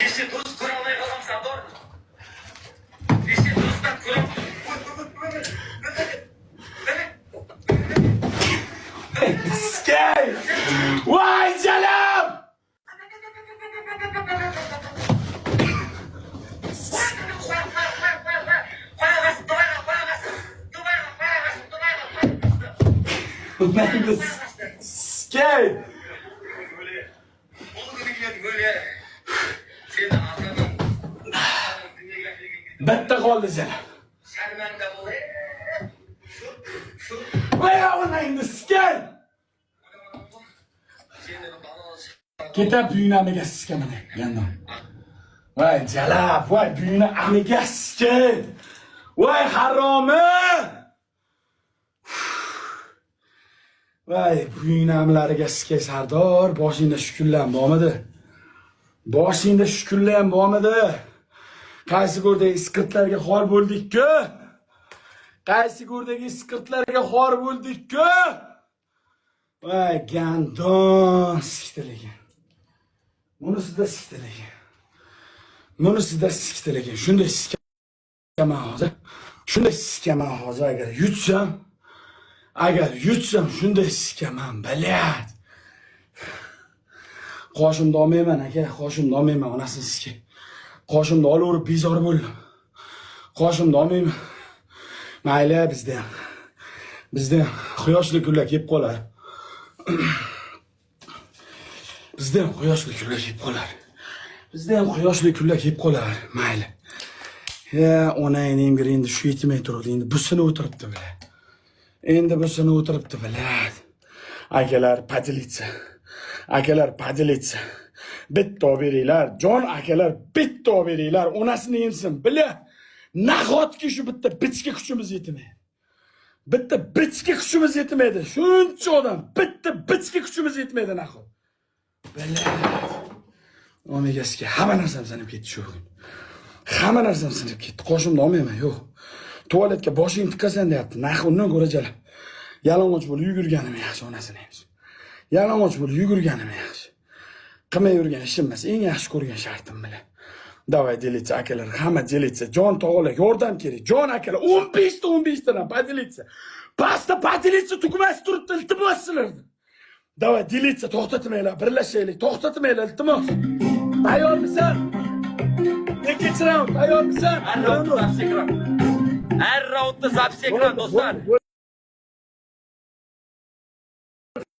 Beshi do'st ko'rolmay qolam Sardor. Beshi do'stdan ko'ra. Skey! Voy canım! Skey! Bitta qoldi canım. Voy onangni skey! Ketap uyini amiga siskaman yandan. Voy jalab, voy uyini amiga skey! Voy haromi! Voy uyini amlariga skey Sardor, boshingda shukrlan bormidi? Boshingda shukrlan bormidi? Qaysi go'rdagi isqirtlarga xor bo'ldik-ku? Qaysi go'rdagi isqirtlarga xor bo'ldik-ku? Voy gandon siktilagan. Bunisida siktilagan. Bunisida siktilagan. Shunday sikaman hozir. Shunday sikaman hozir agar yutsam shunday sikaman, bilyat. Qoshimda olmayman aka, qoshimda olmayman onasini sikay. Qoshimda olaverib bezor bo'ldim. Qoshimda olmayman. Mayli bizda quyoshli kunlar kelib qolar. Bizda quyoshli kunlar kelib qolar. Bizda ham quyoshli kunlar kelib qolar. Mayli. Ya onangning biri endi shu yetmay turibdi. Endi busini o'tiribdi bilan. Endi busini o'tiribdi bilan. Akalar padilitsa. Bitta beringlar, jon akalar bitta beringlar, onasini yemsin. Bila, nahotki shu bitta bitchga kuchimiz yetmaydi. Bitta bitchga kuchimiz yetmaydi. Shuncha odam, bitta bitchga kuchimiz yetmaydi nahot. Bila. Omegasiga hamma narsam sinib ketdi shu kun. Hamma narsam sinib ketdi. Qoshimni olmayman, yo'q. Tualetga boshingni tiqasan deyapti. Undan ko'ra jala. Yalang'och bo'lib yugurganim yaxshi onasini yemsin. Yalang'och bo'lib yugurganim yaxshi. Qilmay yurgan ishim emas, eng yaxshi ko'rgan shartim bilan. Davay delitsa akalar, hamma delitsa, jon tog'lar, yordam kerak. Jon akalar 15 tadan padilitsa. Pasta padilitsa tugmas turibdi, iltimos sizlarni. Davay delitsa to'xtatmanglar, birlashaylik, to'xtatmanglar, iltimos. Tayyormisan? Ikkinchi raund, tayyormisan? Har raundda zapsi ekran do'stlar.